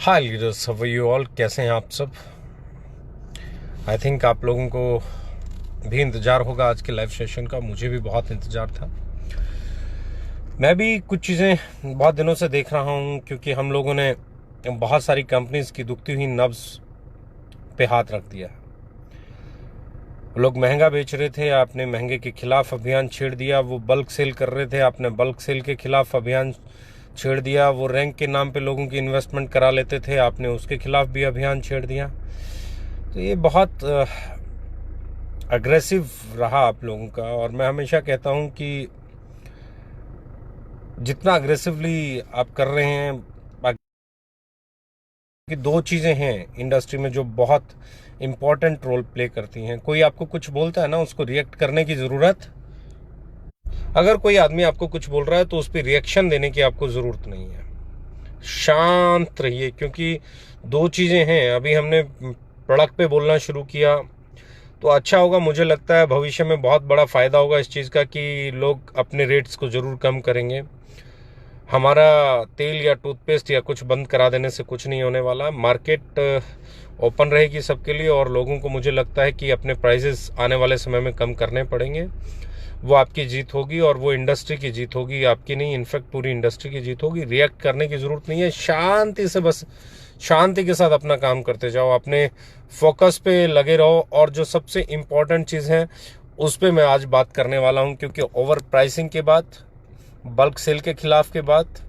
Hi leaders, how are you all? कैसे हैं आप सब? आई थिंक आप लोगों को भी इंतज़ार होगा आज के लाइव सेशन का। मुझे भी बहुत इंतज़ार था। मैं भी कुछ चीज़ें बहुत दिनों से देख रहा हूं, क्योंकि हम लोगों ने बहुत सारी कंपनीज की दुखती हुई नब्ज़ पे हाथ रख दिया। लोग महंगा बेच रहे थे, आपने महंगे के खिलाफ अभियान छेड़ दिया। वो बल्क सेल कर रहे थे, आपने बल्क सेल के खिलाफ अभियान छेड़ दिया। वो रैंक के नाम पे लोगों की इन्वेस्टमेंट करा लेते थे, आपने उसके खिलाफ भी अभियान छेड़ दिया। तो ये बहुत अग्रेसिव रहा आप लोगों का। और मैं हमेशा कहता हूं कि जितना अग्रेसिवली आप कर रहे हैं, कि दो चीज़ें हैं इंडस्ट्री में जो बहुत इम्पोर्टेंट रोल प्ले करती हैं। कोई आपको कुछ बोलता है ना, उसको रिएक्ट करने की ज़रूरत, अगर कोई आदमी आपको कुछ बोल रहा है तो उस पर रिएक्शन देने की आपको ज़रूरत नहीं है। शांत रहिए, क्योंकि दो चीज़ें हैं। अभी हमने प्रोडक्ट पे बोलना शुरू किया तो अच्छा होगा। मुझे लगता है भविष्य में बहुत बड़ा फ़ायदा होगा इस चीज़ का, कि लोग अपने रेट्स को ज़रूर कम करेंगे। हमारा तेल या टूथपेस्ट या कुछ बंद करा देने से कुछ नहीं होने वाला। मार्केट ओपन रहेगी सबके लिए, और लोगों को मुझे लगता है कि अपने प्राइसेस आने वाले समय में कम करने पड़ेंगे। वो आपकी जीत होगी, और वो इंडस्ट्री की जीत होगी, आपकी नहीं। इनफैक्ट पूरी इंडस्ट्री की जीत होगी। रिएक्ट करने की ज़रूरत नहीं है। शांति से, बस शांति के साथ अपना काम करते जाओ, अपने फोकस पे लगे रहो। और जो सबसे इम्पोर्टेंट चीज़ है उस पर मैं आज बात करने वाला हूँ, क्योंकि ओवर प्राइसिंग के बाद, बल्क सेल के खिलाफ के बाद,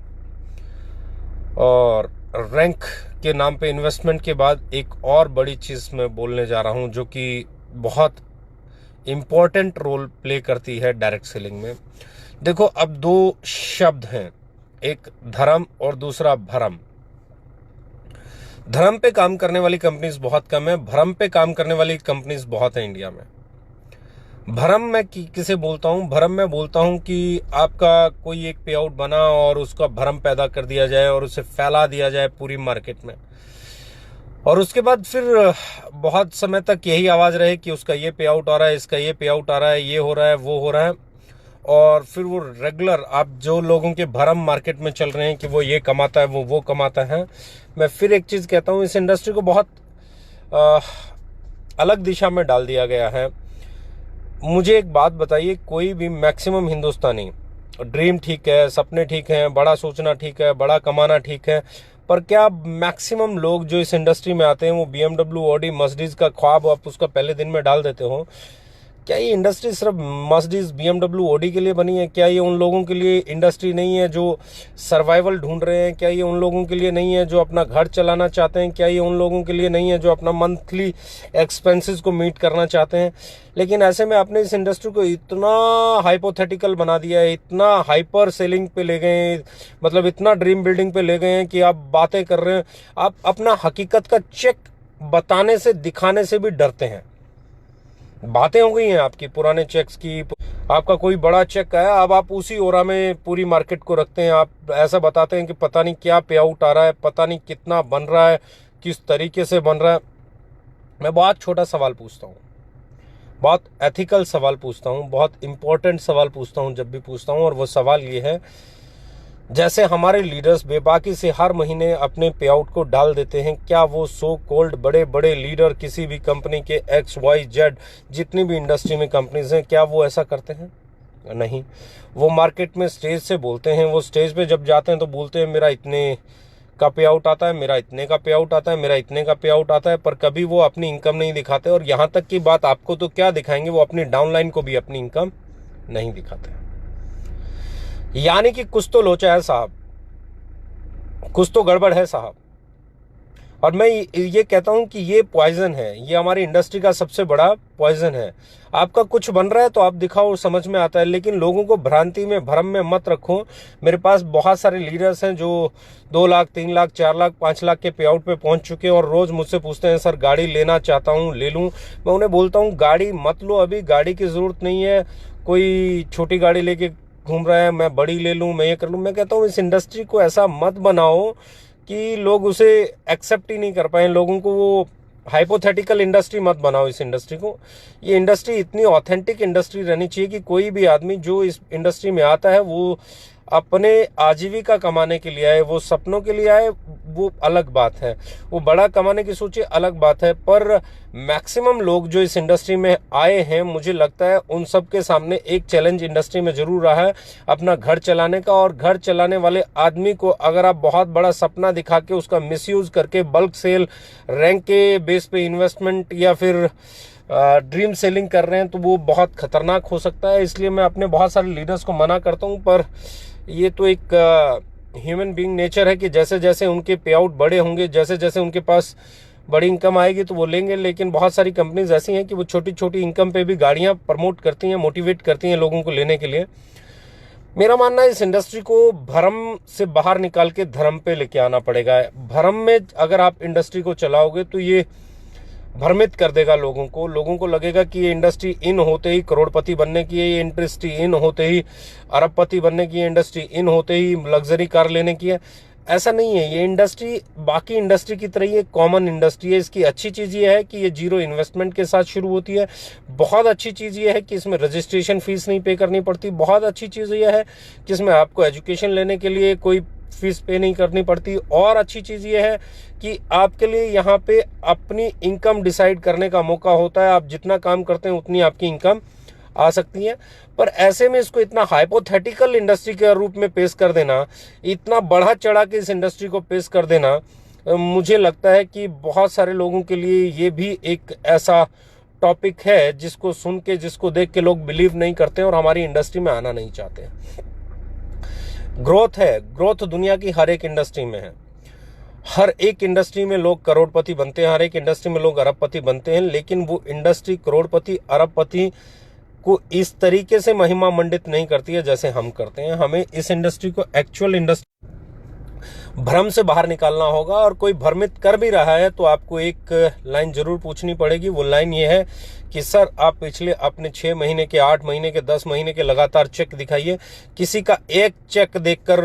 और रैंक के नाम पे इन्वेस्टमेंट के बाद, एक और बड़ी चीज़ मैं बोलने जा रहा हूँ जो कि बहुत इम्पोर्टेंट रोल प्ले करती है डायरेक्ट सेलिंग में। देखो, अब दो शब्द हैं, एक धर्म और दूसरा भरम। धर्म पे काम करने वाली कंपनीज बहुत कम है, भरम पे काम करने वाली कंपनीज बहुत है इंडिया में। भरम मैं किसे बोलता हूँ? भरम मैं बोलता हूँ कि आपका कोई एक पे आउट बना और उसका भरम पैदा कर दिया जाए और उसे फैला दिया जाए पूरी मार्केट में, और उसके बाद फिर बहुत समय तक यही आवाज़ रहे कि उसका ये पे आउट आ रहा है, इसका ये पे आउट आ रहा है, ये हो रहा है, वो हो रहा है। और फिर वो रेगुलर, आप जो लोगों के भरम मार्केट में चल रहे हैं कि वो ये कमाता है, वो कमाता है। मैं फिर एक चीज़ कहता हूँ, इस इंडस्ट्री को बहुत अलग दिशा में डाल दिया गया है। मुझे एक बात बताइए, कोई भी मैक्सिमम हिंदुस्तानी, ड्रीम ठीक है, सपने ठीक हैं, बड़ा सोचना ठीक है, बड़ा कमाना ठीक है, पर क्या मैक्सिमम लोग जो इस इंडस्ट्री में आते हैं वो BMW, ऑडी, मर्सिडीज का ख्वाब आप उसका पहले दिन में डाल देते हो? क्या ये इंडस्ट्री सिर्फ मर्सिडीज, BMW, ऑडी के लिए बनी है? क्या ये उन लोगों के लिए इंडस्ट्री नहीं है जो सर्वाइवल ढूंढ रहे हैं? क्या ये उन लोगों के लिए नहीं है जो अपना घर चलाना चाहते हैं? क्या ये उन लोगों के लिए नहीं है जो अपना मंथली एक्सपेंसेस को मीट करना चाहते हैं? लेकिन ऐसे में आपने इस इंडस्ट्री को इतना हाइपोथेटिकल बना दिया है, इतना हाइपर सेलिंग पे ले गए हैं, मतलब इतना ड्रीम बिल्डिंग पे ले गए हैं कि आप बातें कर रहे हैं, आप अपना हकीकत का चेक बताने से, दिखाने से भी डरते हैं। बातें हो गई हैं आपकी पुराने चेक्स की। आपका कोई बड़ा चेक आया, अब आप उसी ओरा में पूरी मार्केट को रखते हैं। आप ऐसा बताते हैं कि पता नहीं क्या पे आउट आ रहा है, पता नहीं कितना बन रहा है, किस तरीके से बन रहा है। मैं बहुत छोटा सवाल पूछता हूँ, बहुत एथिकल सवाल पूछता हूँ, बहुत इंपॉर्टेंट सवाल पूछता हूँ जब भी पूछता हूँ, और वो सवाल ये है, जैसे हमारे लीडर्स बेबाकी से हर महीने अपने पे आउट को डाल देते हैं, क्या वो सो कोल्ड बड़े बड़े लीडर किसी भी कंपनी के XYZ, जितनी भी इंडस्ट्री में कंपनीज हैं, क्या वो ऐसा करते हैं? नहीं। वो मार्केट में स्टेज से बोलते हैं, वो स्टेज पे जब जाते हैं तो बोलते हैं मेरा इतने का पे आउट आता है, मेरा इतने का पे आउट आता है, मेरा इतने का पे आउट आता है, पर कभी वो अपनी इनकम नहीं दिखाते। और यहाँ तक की बात, आपको तो क्या दिखाएंगे, वो अपनी डाउनलाइन को भी अपनी इनकम नहीं दिखाते। यानी कि कुछ तो लोचा है साहब, कुछ तो गड़बड़ है साहब। और मैं ये कहता हूं कि ये पॉइजन है, ये हमारी इंडस्ट्री का सबसे बड़ा पॉइजन है। आपका कुछ बन रहा है तो आप दिखाओ, समझ में आता है, लेकिन लोगों को भ्रांति में, भ्रम में मत रखो। मेरे पास बहुत सारे लीडर्स हैं जो 2 लाख, 3 लाख, 4 लाख, 5 लाख के पे आउट पे पहुंच चुके हैं, और रोज मुझसे पूछते हैं सर गाड़ी लेना चाहता हूं, ले लूं? मैं उन्हें बोलता हूं गाड़ी मत लो, अभी गाड़ी की जरूरत नहीं है। कोई छोटी गाड़ी लेके घूम रहा है, मैं बड़ी ले लूं, मैं ये कर लूं। मैं कहता हूं इस इंडस्ट्री को ऐसा मत बनाओ कि लोग उसे एक्सेप्ट ही नहीं कर पाए। लोगों को वो हाइपोथेटिकल इंडस्ट्री मत बनाओ इस इंडस्ट्री को। ये इंडस्ट्री इतनी ऑथेंटिक इंडस्ट्री रहनी चाहिए कि कोई भी आदमी जो इस इंडस्ट्री में आता है वो अपने आजीविका कमाने के लिए आए, वो सपनों के लिए आए, वो अलग बात है, वो बड़ा कमाने की सोचे अलग बात है। पर मैक्सिमम लोग जो इस इंडस्ट्री में आए हैं, मुझे लगता है उन सब के सामने एक चैलेंज इंडस्ट्री में जरूर रहा है, अपना घर चलाने का। और घर चलाने वाले आदमी को अगर आप बहुत बड़ा सपना दिखा के उसका मिसयूज करके बल्क सेल, रैंक के बेस पे इन्वेस्टमेंट या फिर ड्रीम सेलिंग कर रहे हैं, तो वो बहुत खतरनाक हो सकता है। इसलिए मैं अपने बहुत सारे लीडर्स को मना करता हूं। पर ये तो एक ह्यूमन बीइंग नेचर है कि जैसे जैसे उनके पे आउट बड़े होंगे, जैसे जैसे उनके पास बड़ी इनकम आएगी तो वो लेंगे। लेकिन बहुत सारी कंपनीज ऐसी हैं कि वो छोटी छोटी इनकम पे भी गाड़ियां प्रमोट करती हैं, मोटिवेट करती हैं लोगों को लेने के लिए। मेरा मानना है इस इंडस्ट्री को भरम से बाहर निकाल के धर्म पे लेके आना पड़ेगा। भरम में अगर आप इंडस्ट्री को चलाओगे तो ये भ्रमित कर देगा लोगों को लगेगा कि ये इंडस्ट्री इन होते ही करोड़पति बनने की है, ये इंडस्ट्री इन होते ही अरबपति बनने की है, इंडस्ट्री इन होते ही लग्जरी कार लेने की है। ऐसा नहीं है। ये इंडस्ट्री बाकी इंडस्ट्री की तरह ही एक कॉमन इंडस्ट्री है। इसकी अच्छी चीज़ ये है कि ये जीरो इन्वेस्टमेंट के साथ शुरू होती है। बहुत अच्छी चीज़ ये है कि इसमें रजिस्ट्रेशन फीस नहीं पे करनी पड़ती। बहुत अच्छी चीज़ ये है कि इसमें आपको एजुकेशन लेने के लिए कोई फीस पे नहीं करनी पड़ती। और अच्छी चीज़ ये है कि आपके लिए यहाँ पे अपनी इनकम डिसाइड करने का मौका होता है। आप जितना काम करते हैं उतनी आपकी इनकम आ सकती है। पर ऐसे में इसको इतना हाइपोथेटिकल इंडस्ट्री के रूप में पेश कर देना, इतना बढ़ा चढ़ा के इस इंडस्ट्री को पेश कर देना, मुझे लगता है कि बहुत सारे लोगों के लिए ये भी एक ऐसा टॉपिक है जिसको सुन के, जिसको देख के लोग बिलीव नहीं करते और हमारी इंडस्ट्री में आना नहीं चाहते। ग्रोथ है, ग्रोथ दुनिया की हर एक इंडस्ट्री में है। हर एक इंडस्ट्री में लोग करोड़पति बनते हैं, हर एक इंडस्ट्री में लोग अरबपति बनते हैं। लेकिन वो इंडस्ट्री करोड़पति अरबपति को इस तरीके से महिमा मंडित नहीं करती है जैसे हम करते हैं। हमें इस इंडस्ट्री को एक्चुअल इंडस्ट्री भ्रम से बाहर निकालना होगा। और कोई भ्रमित कर भी रहा है तो आपको एक लाइन जरूर पूछनी पड़ेगी। वो लाइन ये है कि सर आप पिछले अपने 6 महीने के, 8 महीने के, 10 महीने के लगातार चेक दिखाइए। किसी का एक चेक देखकर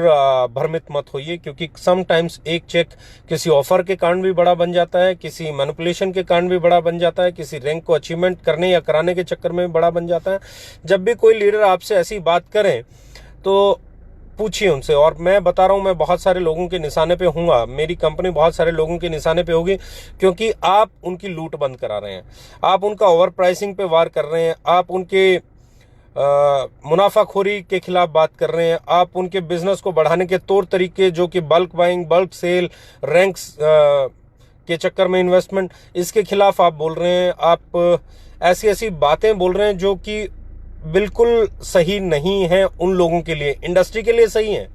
भ्रमित मत होइए, क्योंकि समटाइम्स एक चेक किसी ऑफर के कारण भी बड़ा बन जाता है, किसी मैनिपुलेशन के कारण भी बड़ा बन जाता है, किसी रैंक को अचीवमेंट करने या कराने के चक्कर में भी बड़ा बन जाता है। जब भी कोई लीडर आपसे ऐसी बात करे तो पूछिए उनसे। और मैं बता रहा हूं, मैं बहुत सारे लोगों के निशाने पे हूँगा, मेरी कंपनी बहुत सारे लोगों के निशाने पे होगी, क्योंकि आप उनकी लूट बंद करा रहे हैं, आप उनका ओवर प्राइसिंग पे वार कर रहे हैं, आप उनके मुनाफाखोरी के खिलाफ बात कर रहे हैं, आप उनके बिजनेस को बढ़ाने के तौर तरीके जो कि bulk buying, bulk sale, ranks के चक्कर में इन्वेस्टमेंट, इसके खिलाफ आप बोल रहे हैं। आप ऐसी ऐसी बातें बोल रहे हैं जो कि बिल्कुल सही नहीं है उन लोगों के लिए। इंडस्ट्री के लिए सही है,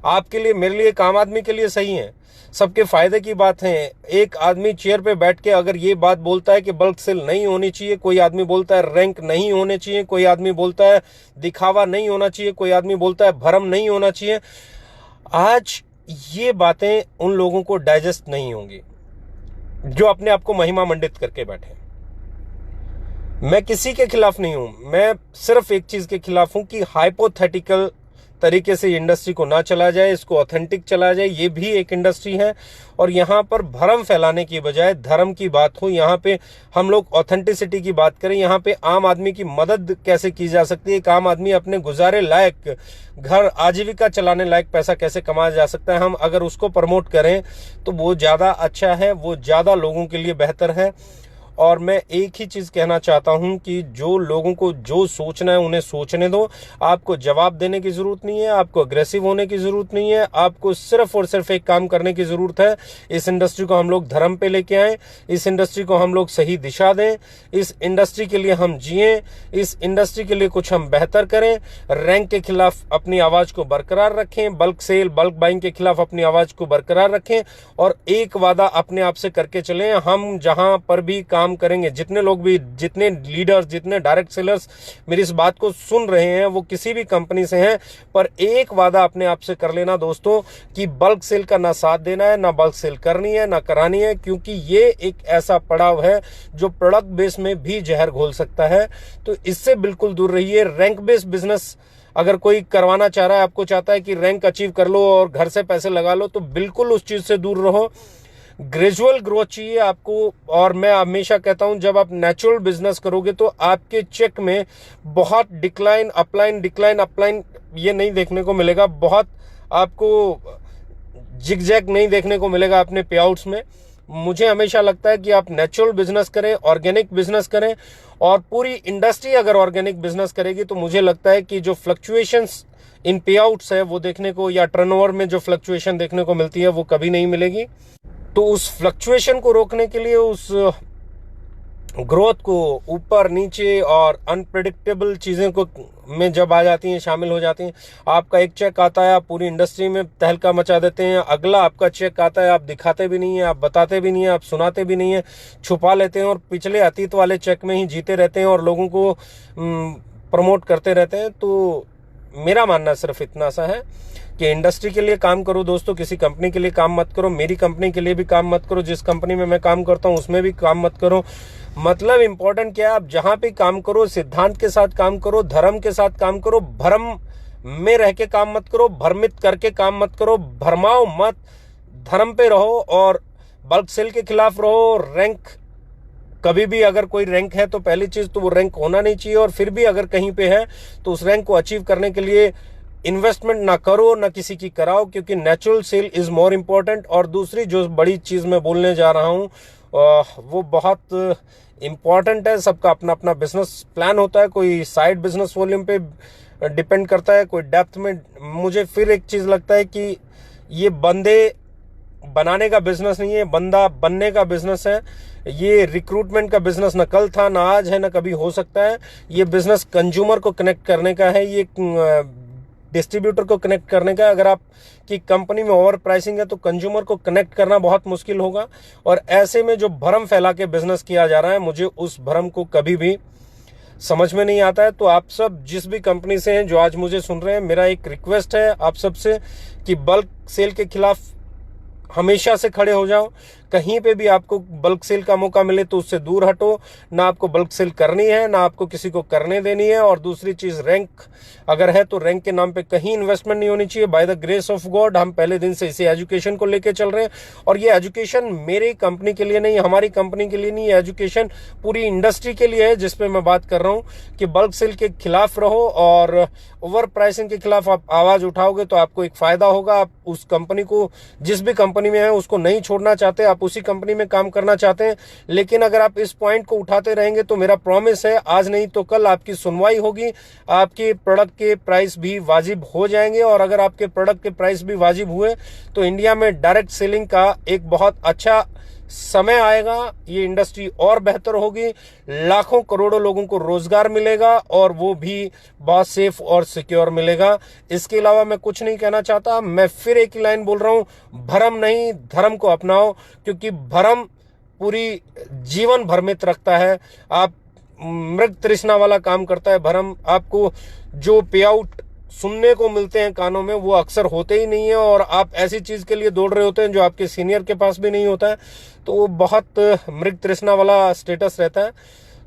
आपके लिए, मेरे लिए, एक आम आदमी के लिए सही है, सबके फायदे की बात है। एक आदमी चेयर पे बैठ के अगर ये बात बोलता है कि बल्क सेल नहीं होनी चाहिए, कोई आदमी बोलता है रैंक नहीं होने चाहिए, कोई आदमी बोलता है दिखावा नहीं होना चाहिए, कोई आदमी बोलता है भरम नहीं होना चाहिए, आज ये बातें उन लोगों को डाइजेस्ट नहीं होंगी जो अपने आप को महिमा मंडित करके बैठे। मैं किसी के खिलाफ नहीं हूं, मैं सिर्फ एक चीज के खिलाफ हूं कि हाइपोथेटिकल तरीके से इंडस्ट्री को ना चला जाए, इसको ऑथेंटिक चला जाए। ये भी एक इंडस्ट्री है और यहाँ पर भ्रम फैलाने की बजाय धर्म की बात हो, यहाँ पे हम लोग ऑथेंटिसिटी की बात करें, यहाँ पे आम आदमी की मदद कैसे की जा सकती है, एक आम आदमी अपने गुजारे लायक घर, आजीविका चलाने लायक पैसा कैसे कमाया जा सकता है, हम अगर उसको प्रमोट करें तो वो ज्यादा अच्छा है, वो ज्यादा लोगों के लिए बेहतर है। और मैं एक ही चीज कहना चाहता हूं कि जो लोगों को जो सोचना है उन्हें सोचने दो। आपको जवाब देने की जरूरत नहीं है, आपको अग्रेसिव होने की जरूरत नहीं है, आपको सिर्फ और सिर्फ एक काम करने की जरूरत है। इस इंडस्ट्री को हम लोग धर्म पे लेके आए, इस इंडस्ट्री को हम लोग सही दिशा दें, इस इंडस्ट्री के लिए हम जिए, इस इंडस्ट्री के लिए कुछ हम बेहतर करें, रैंक के खिलाफ अपनी आवाज को बरकरार रखें, बल्क सेल, बल्क बाइंग के खिलाफ अपनी आवाज को बरकरार रखें और एक वादा अपने आप से करके चलें। हम जहां पर भी काम करेंगे, जितने लोग भी, जितने लीडर्स, जितने डायरेक्ट सेलर्स मेरी इस बात को सुन रहे हैं वो किसी भी कंपनी से हैं, पर एक वादा अपने आप से कर लेना दोस्तों कि बल्क सेल का ना साथ देना है, ना बल्क सेल करनी है, ना करानी है, क्योंकि ये एक ऐसा पड़ाव है जो प्रोडक्ट बेस में भी जहर घोल सकता है। तो इससे बिल्कुल दूर रहिए। रैंक बेस्ड बिजनेस अगर कोई करवाना चाह रहा है, आपको चाहता है कि रैंक अचीव कर लो और घर से पैसे लगा लो, तो बिल्कुल उस चीज से दूर रहो। ग्रेजुअल ग्रोथ चाहिए आपको। और मैं हमेशा कहता हूं, जब आप नेचुरल बिजनेस करोगे तो आपके चेक में बहुत डिक्लाइन अपलाइन ये नहीं देखने को मिलेगा, बहुत आपको जिगजैग नहीं देखने को मिलेगा अपने पे आउट्स में। मुझे हमेशा लगता है कि आप नेचुरल बिजनेस करें, ऑर्गेनिक बिजनेस करें, और पूरी इंडस्ट्री अगर ऑर्गेनिक बिजनेस करेगी तो मुझे लगता है कि जो फ्लक्चुएशंस इन पे आउट्स है वो देखने को, या टर्नओवर में जो फ्लक्चुएशन देखने को मिलती है वो कभी नहीं मिलेगी। तो उस फ्लक्चुएशन को रोकने के लिए, उस ग्रोथ को ऊपर नीचे और अनप्रेडिक्टेबल चीज़ें को में जब आ जाती हैं, शामिल हो जाती हैं, आपका एक चेक आता है, आप पूरी इंडस्ट्री में तहलका मचा देते हैं, अगला आपका चेक आता है, आप दिखाते भी नहीं हैं, आप बताते भी नहीं हैं, आप सुनाते भी नहीं हैं, छुपा लेते हैं और पिछले अतीत वाले चेक में ही जीते रहते हैं और लोगों को प्रमोट करते रहते हैं। तो मेरा मानना सिर्फ इतना सा है कि इंडस्ट्री के लिए काम करो दोस्तों, किसी कंपनी के लिए काम मत करो। मेरी कंपनी के लिए भी काम मत करो, जिस कंपनी में मैं काम करता हूं उसमें भी काम मत करो। मतलब इंपॉर्टेंट क्या है, आप जहां पे काम करो सिद्धांत के साथ काम करो, धर्म के साथ काम करो, भ्रम में रह के काम मत करो, भ्रमित करके काम मत करो, भरमाओ मत, धर्म पे रहो और बल्क सेल के खिलाफ रहो। रैंक कभी भी, अगर कोई रैंक है तो पहली चीज तो वो रैंक होना नहीं चाहिए, और फिर भी अगर कहीं पे है तो उस रैंक को अचीव करने के लिए इन्वेस्टमेंट ना करो, ना किसी की कराओ, क्योंकि natural sale is more important. और दूसरी जो बड़ी चीज मैं बोलने जा रहा हूं वो बहुत इम्पॉर्टेंट है। सबका अपना अपना बिजनेस प्लान होता है, कोई साइड बिजनेस वॉल्यूम पे डिपेंड करता है, कोई डेप्थ में। मुझे फिर एक चीज लगता है कि ये बंदे बनाने का बिजनेस नहीं है, बंदा बनने का बिजनेस है। ये रिक्रूटमेंट का बिजनेस न कल था, ना आज है, ना कभी हो सकता है। ये बिजनेस कंज्यूमर को कनेक्ट करने का है, ये डिस्ट्रीब्यूटर को कनेक्ट करने का। अगर आपकी कंपनी में ओवर प्राइसिंग है तो कंज्यूमर को कनेक्ट करना बहुत मुश्किल होगा। और ऐसे में जो भ्रम फैला के बिजनेस किया जा रहा है, मुझे उस भ्रम को कभी भी समझ में नहीं आता है। तो आप सब जिस भी कंपनी से हैं जो आज मुझे सुन रहे हैं, मेरा एक रिक्वेस्ट है आप सबसे कि बल्क सेल के खिलाफ हमेशा से खड़े हो जाओ। कहीं पे भी आपको बल्क सेल का मौका मिले तो उससे दूर हटो। ना आपको बल्क सेल करनी है, ना आपको किसी को करने देनी है। और दूसरी चीज, रैंक अगर है तो रैंक के नाम पे कहीं इन्वेस्टमेंट नहीं होनी चाहिए। By the grace of God हम पहले दिन से इसी एजुकेशन को लेके चल रहे हैं, और ये एजुकेशन मेरी कंपनी के लिए नहीं, हमारी कंपनी के लिए नहीं, ये एजुकेशन पूरी इंडस्ट्री के लिए है, जिसपे मैं बात कर रहा हूँ कि बल्क सेल के खिलाफ रहो और ओवर प्राइसिंग के खिलाफ आप आवाज उठाओगे तो आपको एक फायदा होगा। आप उस कंपनी को, जिस भी कंपनी में है उसको नहीं छोड़ना चाहते, आप उसी कंपनी में काम करना चाहते हैं। लेकिन अगर आप इस पॉइंट को उठाते रहेंगे तो मेरा प्रॉमिस है, आज नहीं तो कल आपकी सुनवाई होगी, आपके प्रोडक्ट के प्राइस भी वाजिब हो जाएंगे। और अगर आपके प्रोडक्ट के प्राइस भी वाजिब हुए तो इंडिया में डायरेक्ट सेलिंग का एक बहुत अच्छा समय आएगा। ये इंडस्ट्री और बेहतर होगी, लाखों करोड़ों लोगों को रोजगार मिलेगा और वो भी बहुत सेफ और सिक्योर मिलेगा। इसके अलावा मैं कुछ नहीं कहना चाहता। मैं फिर एक ही लाइन बोल रहा हूं, भ्रम नहीं, धर्म को अपनाओ, क्योंकि भ्रम पूरी जीवन भ्रमित रखता है। आप मृग तृष्णा वाला काम करता है भ्रम। आपको जो पे आउट सुनने को मिलते हैं कानों में वो अक्सर होते ही नहीं है, और आप ऐसी चीज के लिए दौड़ रहे होते हैं जो आपके सीनियर के पास भी नहीं होता है। तो वो बहुत मृग तृष्णा वाला स्टेटस रहता है।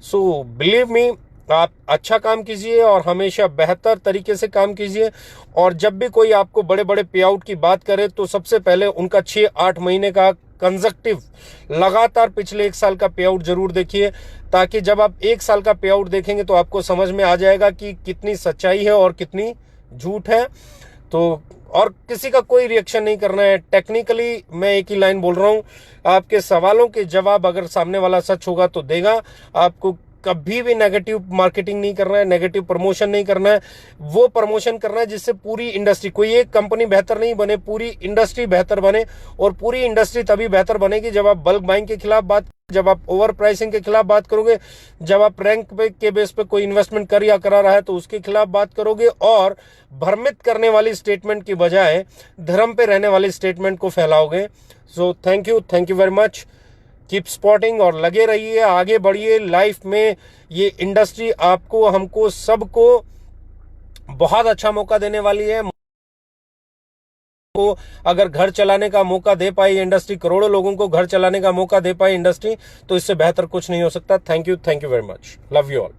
सो बिलीव मी, आप अच्छा काम कीजिए और हमेशा बेहतर तरीके से काम कीजिए। और जब भी कोई आपको बड़े बड़े पे आउट की बात करे तो सबसे पहले उनका 6-8 महीने का कंसेक्टिव लगातार पिछले 1 साल का पे आउट जरूर देखिए, ताकि जब आप 1 साल का पे आउट देखेंगे तो आपको समझ में आ जाएगा कि कितनी सच्चाई है और कितनी झूठ है। तो और किसी का कोई रिएक्शन नहीं करना है। टेक्निकली मैं एक ही लाइन बोल रहा हूं, आपके सवालों के जवाब अगर सामने वाला सच होगा तो देगा। आपको कभी भी नेगेटिव मार्केटिंग नहीं करना है, नेगेटिव प्रमोशन नहीं करना है। वो प्रमोशन करना है जिससे पूरी इंडस्ट्री, कोई एक कंपनी बेहतर नहीं बने, पूरी इंडस्ट्री बेहतर बने। और पूरी इंडस्ट्री तभी बेहतर बनेगी जब आप बल्क बाइंग के खिलाफ बात, जब आप ओवर प्राइसिंग के खिलाफ बात करोगे, जब आप रैंक पे के बेस पे कोई इन्वेस्टमेंट कर या करा रहा है तो उसके खिलाफ बात करोगे, और भ्रमित करने वाली स्टेटमेंट की बजाय धर्म पे रहने वाली स्टेटमेंट को फैलाओगे। So thank you very much. Keep spotting और लगे रहिए, आगे बढ़िए लाइफ में। ये इंडस्ट्री आपको, हमको, सबको बहुत अच्छा मौका देने वाली है। को अगर घर चलाने का मौका दे पाई इंडस्ट्री, करोड़ों लोगों को घर चलाने का मौका दे पाई इंडस्ट्री, तो इससे बेहतर कुछ नहीं हो सकता। Thank you very much. Love you all.